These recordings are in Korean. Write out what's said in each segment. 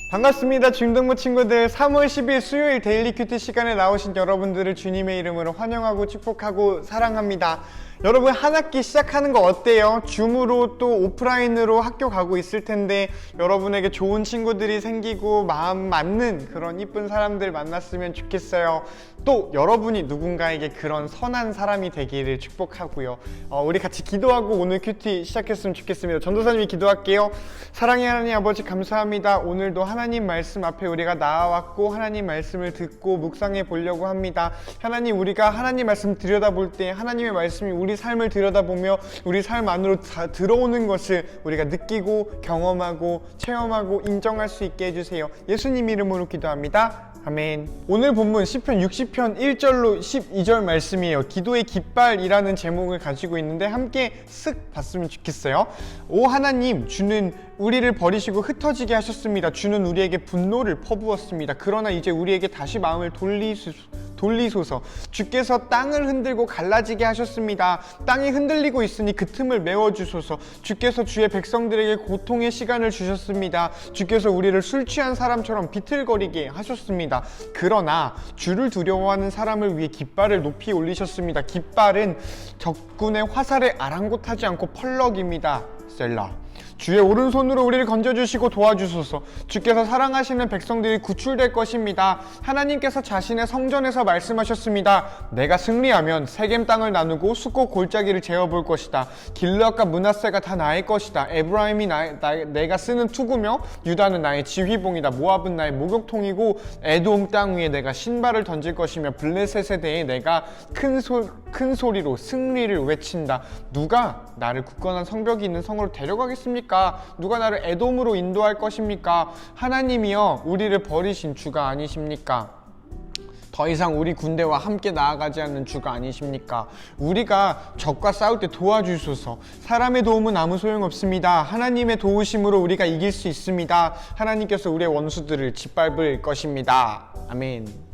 반갑습니다. 중등부 친구들. 3월 10일 수요일 데일리 큐티 시간에 나오신 여러분들을 주님의 이름으로 환영하고 축복하고 사랑합니다. 여러분, 한 학기 시작하는 거 어때요? 줌으로 또 오프라인으로 학교 가고 있을 텐데 여러분에게 좋은 친구들이 생기고 마음 맞는 그런 이쁜 사람들 만났으면 좋겠어요. 또 여러분이 누군가에게 그런 선한 사람이 되기를 축복하고요. 우리 같이 기도하고 오늘 큐티 시작했으면 좋겠습니다. 전도사님이 기도할게요. 사랑의 하나님 아버지, 감사합니다. 오늘도 하나님 말씀 앞에 우리가 나와왔고 하나님 말씀을 듣고 묵상해 보려고 합니다. 하나님, 우리가 하나님 말씀 들여다볼 때 하나님의 말씀이 우리 삶을 들여다보며 우리 삶 안으로 다 들어오는 것을 우리가 느끼고 경험하고 체험하고 인정할 수 있게 해주세요. 예수님 이름으로 기도합니다. 아멘. 오늘 본문 시편 60편 1절로 12절 말씀이에요. 기도의 깃발이라는 제목을 가지고 있는데 함께 쓱 봤으면 좋겠어요. 오 하나님, 주는 우리를 버리시고 흩어지게 하셨습니다. 주는 우리에게 분노를 퍼부었습니다. 그러나 이제 우리에게 다시 마음을 돌리소서. 주께서 땅을 흔들고 갈라지게 하셨습니다. 땅이 흔들리고 있으니 그 틈을 메워주소서. 주께서 주의 백성들에게 고통의 시간을 주셨습니다. 주께서 우리를 술 취한 사람처럼 비틀거리게 하셨습니다. 그러나 주를 두려워하는 사람을 위해 깃발을 높이 올리셨습니다. 깃발은 적군의 화살에 아랑곳하지 않고 펄럭입니다. 셀라. 주의 오른손으로 우리를 건져주시고 도와주소서. 주께서 사랑하시는 백성들이 구출될 것입니다. 하나님께서 자신의 성전에서 말씀하셨습니다. 내가 승리하면 세겜 땅을 나누고 숫곳 골짜기를 재어볼 것이다. 길르앗과 므낫세가 다 나의 것이다. 에브라임이 내가 쓰는 투구며 유다는 나의 지휘봉이다. 모압은 나의 목욕통이고 에돔 땅 위에 내가 신발을 던질 것이며 블레셋에 대해 내가 큰 소리로 승리를 외친다. 누가 나를 굳건한 성벽이 있는 성으로 데려가겠습니까? 누가 나를 에돔으로 인도할 것입니까? 하나님이여, 우리를 버리신 주가 아니십니까? 더 이상 우리 군대와 함께 나아가지 않는 주가 아니십니까? 우리가 적과 싸울 때 도와주소서. 사람의 도움은 아무 소용없습니다. 하나님의 도우심으로 우리가 이길 수 있습니다. 하나님께서 우리의 원수들을 짓밟을 것입니다. 아멘.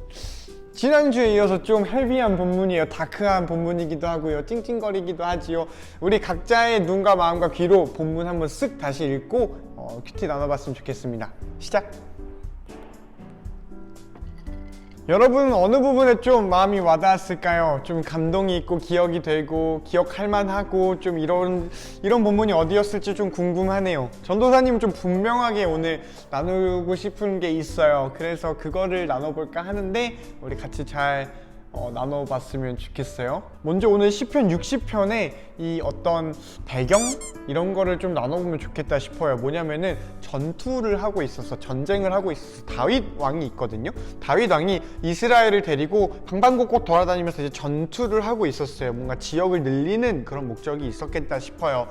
지난주에 이어서 좀 헤비한 본문이에요. 다크한 본문이기도 하고요. 찡찡거리기도 하지요. 우리 각자의 눈과 마음과 귀로 본문 한번 쓱 다시 읽고 큐티 나눠봤으면 좋겠습니다. 시작! 여러분, 어느 부분에 좀 마음이 와닿았을까요? 좀 감동이 있고 기억이 되고 기억할 만하고 좀 이런 본문이 어디였을지 좀 궁금하네요. 전도사님 좀 분명하게 오늘 나누고 싶은 게 있어요. 그래서 그거를 나눠볼까 하는데 우리 같이 잘 나눠봤으면 좋겠어요. 먼저 오늘 시편 60편에 이 어떤 배경? 이런 거를 좀 나눠보면 좋겠다 싶어요. 뭐냐면은 전투를 하고 있어서, 전쟁을 하고 있어서 다윗 왕이 있거든요. 다윗 왕이 이스라엘을 데리고 방방곡곡 돌아다니면서 이제 전투를 하고 있었어요. 뭔가 지역을 늘리는 그런 목적이 있었겠다 싶어요.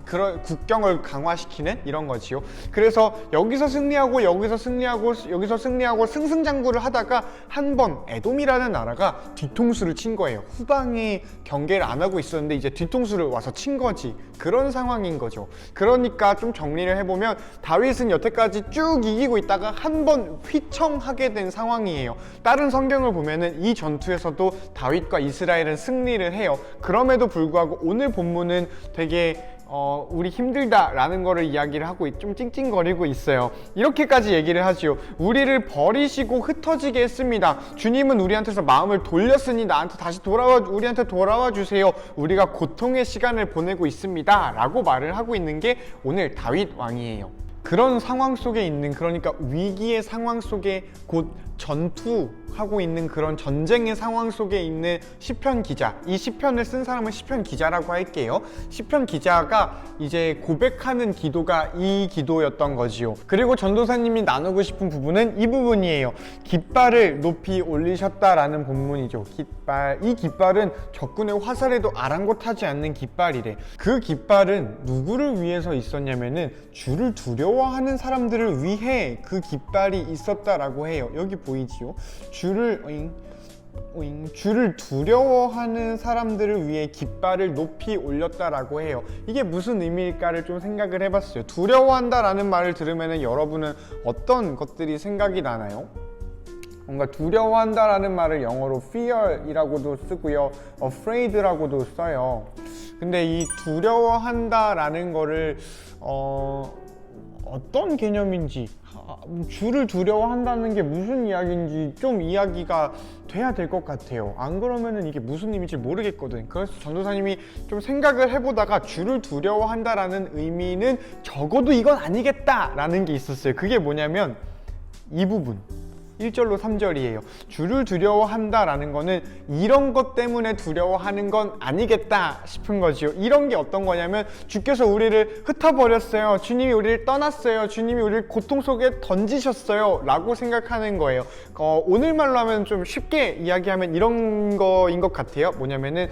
그런 국경을 강화시키는 이런 거지요. 그래서 여기서 승리하고 여기서 승리하고 여기서 승리하고 승승장구를 하다가 한 번 에돔이라는 나라가 뒤통수를 친 거예요. 후방에 경계를 안 하고 있었는데 이제 뒤통수를 와서 친 거지. 그런 상황인 거죠. 그러니까 좀 정리를 해보면 다윗은 여태까지 쭉 이기고 있다가 한 번 휘청하게 된 상황이에요. 다른 성경을 보면은 이 전투에서도 다윗과 이스라엘은 승리를 해요. 그럼에도 불구하고 오늘 본문은 되게 우리 힘들다라는 거를 이야기를 하고 좀 찡찡거리고 있어요. 이렇게까지 얘기를 하지요. 우리를 버리시고 흩어지게 했습니다. 주님은 우리한테서 마음을 돌렸으니 우리한테 돌아와 주세요. 우리가 고통의 시간을 보내고 있습니다. 라고 말을 하고 있는 게 오늘 다윗 왕이에요. 그런 상황 속에 있는, 그러니까 위기의 상황 속에 곧 전투하고 있는 그런 전쟁의 상황 속에 있는 시편 기자, 이 시편을 쓴 사람은 시편 기자라고 할게요. 시편 기자가 이제 고백하는 기도가 이 기도였던 거지요. 그리고 전도사님이 나누고 싶은 부분은 이 부분이에요. 깃발을 높이 올리셨다라는 본문이죠. 깃발, 이 깃발은 적군의 화살에도 아랑곳하지 않는 깃발이래. 그 깃발은 누구를 위해서 있었냐면은 주를 두려워하는 사람들을 위해 그 깃발이 있었다라고 해요. 여기 보이지요? 주를 두려워하는 사람들을 위해 깃발을 높이 올렸다라고 해요. 이게 무슨 의미일까를 좀 생각을 해봤어요. 두려워한다라는 말을 들으면 여러분은 어떤 것들이 생각이 나나요? 뭔가 두려워한다라는 말을 영어로 fear이라고도 쓰고요, afraid라고도 써요. 근데 이 두려워한다라는 거를 어떤 개념인지 주를 두려워한다는 게 무슨 이야기인지 좀 이야기가 돼야 될 것 같아요. 안 그러면은 이게 무슨 의미인지 모르겠거든. 그래서 전도사님이 좀 생각을 해보다가 주를 두려워한다라는 의미는 적어도 이건 아니겠다라는 게 있었어요. 그게 뭐냐면 이 부분 1절로 3절이에요. 주를 두려워한다라는 거는 이런 것 때문에 두려워하는 건 아니겠다 싶은 거지요. 이런 게 어떤 거냐면 주께서 우리를 흩어버렸어요. 주님이 우리를 떠났어요. 주님이 우리를 고통 속에 던지셨어요. 라고 생각하는 거예요. 오늘 말로 하면 좀 쉽게 이야기하면 이런 거인 것 같아요. 뭐냐면은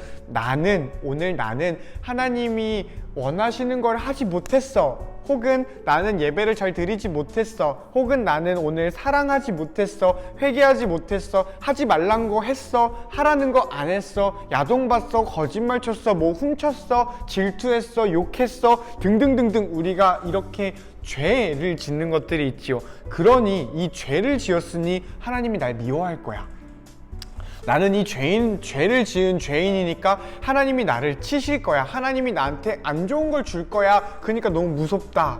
오늘 나는 하나님이 원하시는 걸 하지 못했어. 혹은 나는 예배를 잘 드리지 못했어. 혹은 나는 오늘 사랑하지 못했어. 회개하지 못했어. 하지 말란 거 했어. 하라는 거 안 했어. 야동봤어. 거짓말 쳤어. 뭐 훔쳤어. 질투했어. 욕했어. 등등등등 우리가 이렇게 죄를 짓는 것들이 있지요. 그러니 이 죄를 지었으니 하나님이 날 미워할 거야. 나는 이 죄를 지은 죄인이니까 하나님이 나를 치실 거야. 하나님이 나한테 안 좋은 걸 줄 거야. 그러니까 너무 무섭다.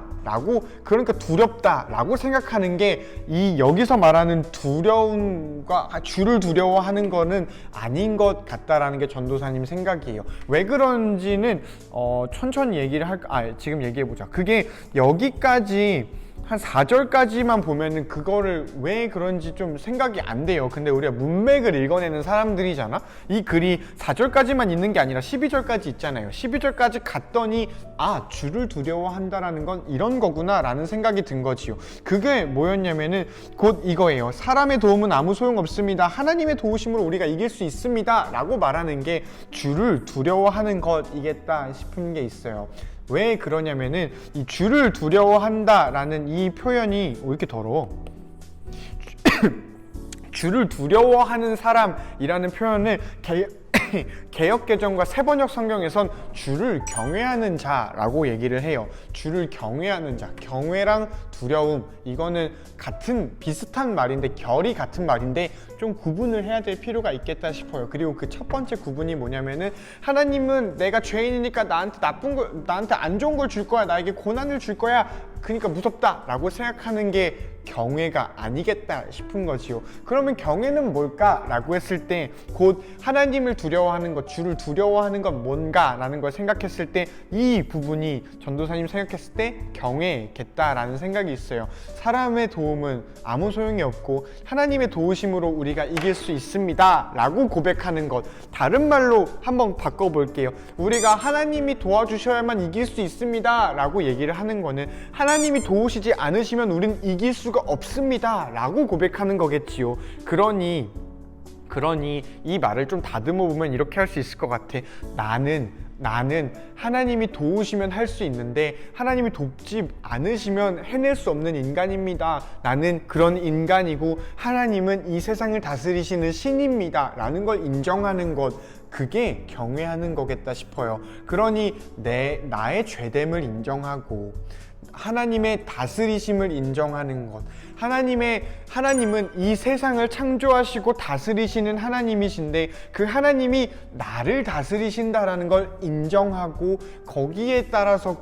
그러니까 두렵다. 라고 생각하는 게 이 여기서 말하는 두려움과 주를 두려워하는 거는 아닌 것 같다라는 게 전도사님 생각이에요. 왜 그런지는 천천히 지금 얘기해보자. 그게 여기까지 한 4절까지만 보면은 그거를 왜 그런지 좀 생각이 안 돼요. 근데 우리가 문맥을 읽어내는 사람들이잖아. 이 글이 4절까지만 있는 게 아니라 12절까지 있잖아요. 12절까지 갔더니 주를 두려워한다라는 건 이런 거구나 라는 생각이 든 거지요. 그게 뭐였냐면은 곧 이거예요. 사람의 도움은 아무 소용없습니다. 하나님의 도우심으로 우리가 이길 수 있습니다 라고 말하는 게 주를 두려워하는 것이겠다 싶은 게 있어요. 왜 그러냐면은 이 주를 두려워한다라는 이 표현이 왜 이렇게 더러워? 주를 두려워하는 사람이라는 표현을 개역개정과 새번역 성경에선 주를 경외하는 자라고 얘기를 해요. 주를 경외하는 자, 경외랑 두려움, 이거는 비슷한 말인데, 결이 같은 말인데 좀 구분을 해야 될 필요가 있겠다 싶어요. 그리고 그 첫 번째 구분이 뭐냐면은 하나님은 내가 죄인이니까 나한테 안 좋은 걸 줄 거야, 나에게 고난을 줄 거야, 그러니까 무섭다 라고 생각하는 게 경외가 아니겠다 싶은 거지요. 그러면 경외는 뭘까? 라고 했을 때 곧 하나님을 두려워하는 것, 주를 두려워하는 건 뭔가? 라는 걸 생각했을 때 이 부분이 전도사님 생각했을 때 경외겠다라는 생각이 있어요. 사람의 도움은 아무 소용이 없고 하나님의 도우심으로 우리가 이길 수 있습니다 라고 고백하는 것. 다른 말로 한번 바꿔볼게요. 우리가 하나님이 도와주셔야만 이길 수 있습니다 라고 얘기를 하는 거는 하나님이 도우시지 않으시면 우린 이길 수가 없습니다 라고 고백하는 거겠지요. 그러니 이 말을 좀 다듬어 보면 이렇게 할 수 있을 것 같아. 나는 하나님이 도우시면 할 수 있는데 하나님이 돕지 않으시면 해낼 수 없는 인간입니다. 나는 그런 인간이고 하나님은 이 세상을 다스리시는 신입니다 라는 걸 인정하는 것, 그게 경외하는 거겠다 싶어요. 그러니 나의 죄됨을 인정하고 하나님의 다스리심을 인정하는 것. 하나님은 이 세상을 창조하시고 다스리시는 하나님이신데 그 하나님이 나를 다스리신다라는 걸 인정하고 거기에 따라서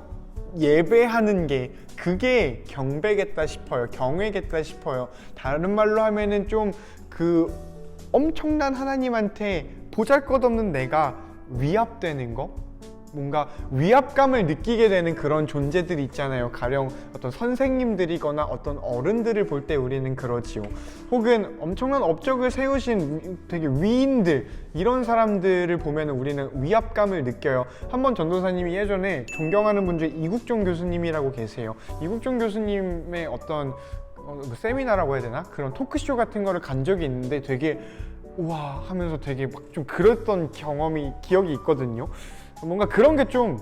예배하는 게, 그게 경배겠다 싶어요. 경외겠다 싶어요. 다른 말로 하면은 좀 그 엄청난 하나님한테 보잘것없는 내가 위압되는 거? 뭔가 위압감을 느끼게 되는 그런 존재들이 있잖아요. 가령 어떤 선생님들이거나 어떤 어른들을 볼 때 우리는 그러지요. 혹은 엄청난 업적을 세우신 되게 위인들, 이런 사람들을 보면 우리는 위압감을 느껴요. 한번 전도사님이 예전에 존경하는 분 중에 이국종 교수님이라고 계세요. 이국종 교수님의 어떤 세미나라고 해야 되나? 그런 토크쇼 같은 거를 간 적이 있는데 되게 우와 하면서 되게 막 좀 그랬던 기억이 있거든요. 뭔가 그런 게 좀,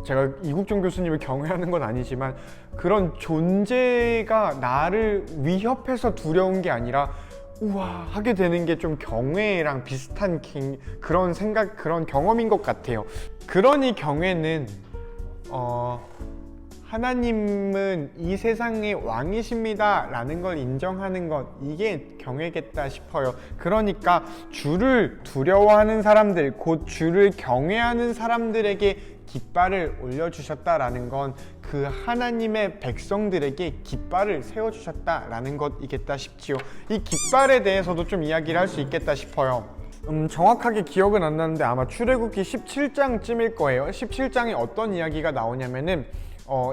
제가 이국종 교수님을 경외하는 건 아니지만 그런 존재가 나를 위협해서 두려운 게 아니라 우와 하게 되는 게 좀 경외랑 비슷한 그런 경험인 것 같아요. 그러니 경외는 하나님은 이 세상의 왕이십니다 라는 걸 인정하는 것, 이게 경외겠다 싶어요. 그러니까 주를 두려워하는 사람들, 곧 주를 경외하는 사람들에게 깃발을 올려주셨다라는 건 그 하나님의 백성들에게 깃발을 세워주셨다라는 것이겠다 싶지요. 이 깃발에 대해서도 좀 이야기를 할 수 있겠다 싶어요. 정확하게 기억은 안 나는데 아마 출애굽기 17장쯤일 거예요. 17장에 어떤 이야기가 나오냐면은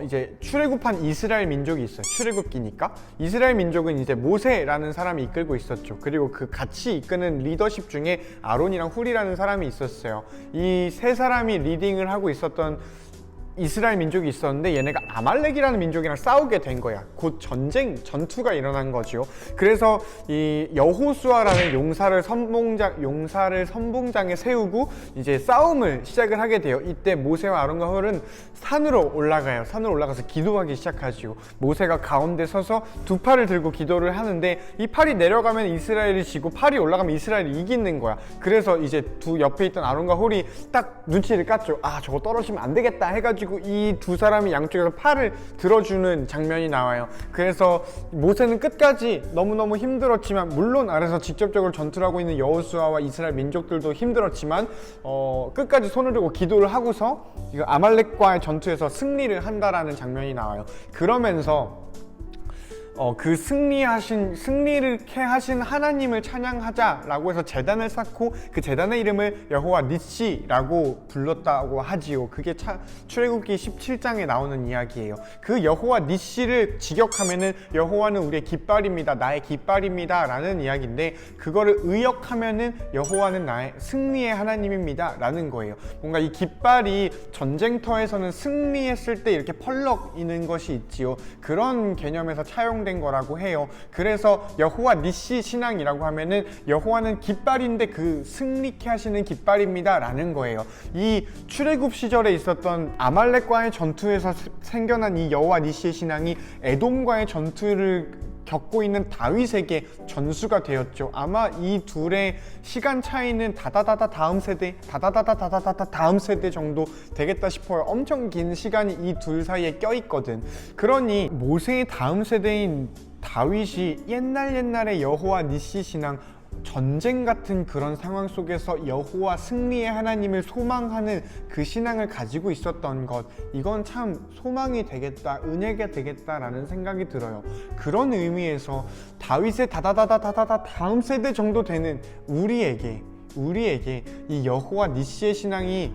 이제 출애굽한 이스라엘 민족이 있어요. 출애굽기니까 이스라엘 민족은 이제 모세라는 사람이 이끌고 있었죠. 그리고 그 같이 이끄는 리더십 중에 아론이랑 훌이라는 사람이 있었어요. 이 세 사람이 리딩을 하고 있었던 이스라엘 민족이 있었는데 얘네가 아말렉이라는 민족이랑 싸우게 된 거야. 곧 전투가 일어난 거죠. 그래서 이 여호수아라는 용사를 선봉장에 세우고 이제 싸움을 시작을 하게 돼요. 이때 모세와 아론과 홀은 산으로 올라가요. 산으로 올라가서 기도하기 시작하지요. 모세가 가운데 서서 두 팔을 들고 기도를 하는데 이 팔이 내려가면 이스라엘이 지고 팔이 올라가면 이스라엘이 이기는 거야. 그래서 이제 두 옆에 있던 아론과 홀이 딱 눈치를 깠죠. 아, 저거 떨어지면 안 되겠다 해가지고 이 두 사람이 양쪽에서 팔을 들어주는 장면이 나와요. 그래서 모세는 끝까지 너무너무 힘들었지만, 물론 아래서 직접적으로 전투를 하고 있는 여호수아와 이스라엘 민족들도 힘들었지만 끝까지 손을 들고 기도를 하고서 이거 아말렉과의 전투에서 승리를 한다라는 장면이 나와요. 그러면서 그 승리를 하신 하나님을 찬양하자라고 해서 제단을 쌓고 그 제단의 이름을 여호와 니시라고 불렀다고 하지요. 그게 출애굽기 17장에 나오는 이야기예요. 그 여호와 니시를 직역하면은 여호와는 우리의 깃발입니다, 나의 깃발입니다 라는 이야기인데, 그거를 의역하면은 여호와는 나의 승리의 하나님입니다 라는 거예요. 뭔가 이 깃발이 전쟁터에서는 승리했을 때 이렇게 펄럭이는 것이 있지요. 그런 개념에서 차용된 거라고 해요. 그래서 여호와 니시 신앙이라고 하면은 여호와는 깃발인데 그 승리케 하시는 깃발입니다 라는 거예요. 이 출애굽 시절에 있었던 아말렉과의 전투에서 생겨난 이 여호와 니시의 신앙이 에돔과의 전투를 겪고 있는 다윗에게 전수가 되었죠. 아마 이 둘의 시간 차이는 다다다다 다음 세대 정도 되겠다 싶어요. 엄청 긴 시간이 이 둘 사이에 껴있거든. 그러니 모세의 다음 세대인 다윗이 옛날에 여호와 니시 신앙, 전쟁 같은 그런 상황 속에서 여호와 승리의 하나님을 소망하는 그 신앙을 가지고 있었던 것, 이건 참 소망이 되겠다, 은혜가 되겠다라는 생각이 들어요. 그런 의미에서 다윗의 다다다다다다 다음 세대 정도 되는 우리에게 이 여호와 니시의 신앙이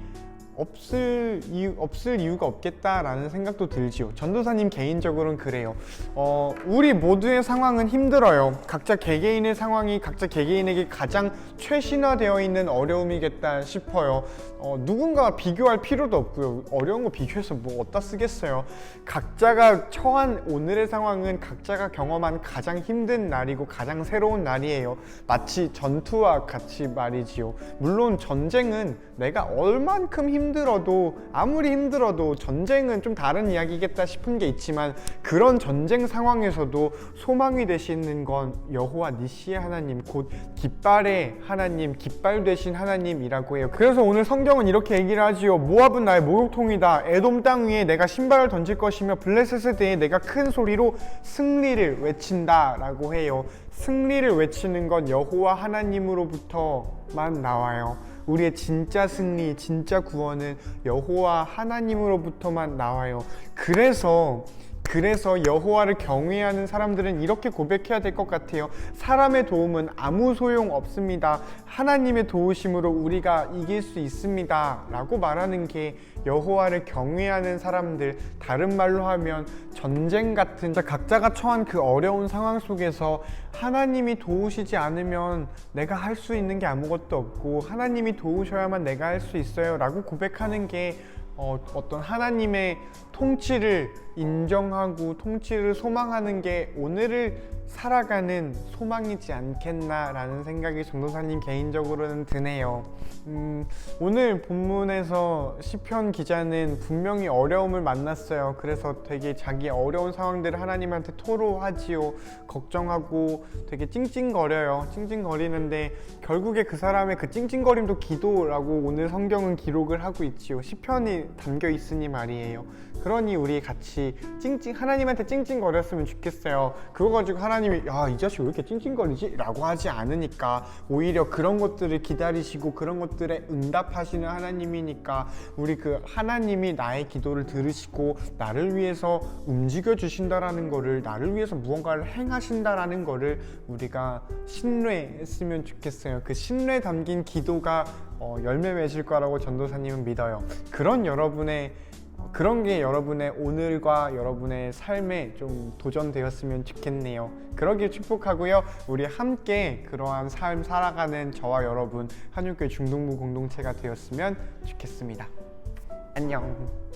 없을 이유가 없겠다라는 생각도 들지요. 전도사님 개인적으로는 그래요. 우리 모두의 상황은 힘들어요. 각자 개개인의 상황이 각자 개개인에게 가장 최신화되어 있는 어려움이겠다 싶어요. 누군가와 비교할 필요도 없고요. 어려운 거 비교해서 뭐 어디다 쓰겠어요. 각자가 처한 오늘의 상황은 각자가 경험한 가장 힘든 날이고 가장 새로운 날이에요. 마치 전투와 같이 말이지요. 물론 전쟁은 내가 얼만큼 아무리 힘들어도 전쟁은 좀 다른 이야기겠다 싶은 게 있지만, 그런 전쟁 상황에서도 소망이 되시는 건 여호와 니시의 하나님, 곧 깃발의 하나님, 깃발 되신 하나님이라고 해요. 그래서 오늘 성경은 이렇게 얘기를 하지요. 모압은 나의 목욕통이다. 에돔 땅 위에 내가 신발을 던질 것이며 블레셋에 대해 내가 큰 소리로 승리를 외친다 라고 해요. 승리를 외치는 건 여호와 하나님으로부터만 나와요. 우리의 진짜 승리, 진짜 구원은 여호와 하나님으로부터만 나와요. 그래서 여호와를 경외하는 사람들은 이렇게 고백해야 될 것 같아요. 사람의 도움은 아무 소용 없습니다. 하나님의 도우심으로 우리가 이길 수 있습니다 라고 말하는 게 여호와를 경외하는 사람들, 다른 말로 하면 전쟁 같은 각자가 처한 그 어려운 상황 속에서 하나님이 도우시지 않으면 내가 할 수 있는 게 아무것도 없고 하나님이 도우셔야만 내가 할 수 있어요 라고 고백하는 게 어떤 하나님의 통치를 인정하고 통치를 소망하는 게 오늘을 살아가는 소망이지 않겠나라는 생각이 전도사님 개인적으로는 드네요. 오늘 본문에서 시편 기자는 분명히 어려움을 만났어요. 그래서 되게 자기 어려운 상황들을 하나님한테 토로하지요. 걱정하고 되게 찡찡거려요. 찡찡거리는데 결국에 그 사람의 그 찡찡거림도 기도라고 오늘 성경은 기록을 하고 있지요. 시편이 담겨 있으니 말이에요. 그러니 우리 같이 하나님한테 찡찡거렸으면 좋겠어요. 그거 가지고 하나님이 야, 이 자식 왜 이렇게 찡찡거리지? 라고 하지 않으니까 오히려 그런 것들을 기다리시고 그런 것들에 응답하시는 하나님이니까 우리 그 하나님이 나의 기도를 들으시고 나를 위해서 움직여 주신다라는 거를, 나를 위해서 무언가를 행하신다라는 거를 우리가 신뢰했으면 좋겠어요. 그 신뢰 담긴 기도가 열매 맺을 거라고 전도사님은 믿어요. 그런 게 여러분의 오늘과 여러분의 삶에 좀 도전되었으면 좋겠네요. 그러길 축복하고요. 우리 함께 그러한 삶 살아가는 저와 여러분 한육교회 중동부 공동체가 되었으면 좋겠습니다. 안녕.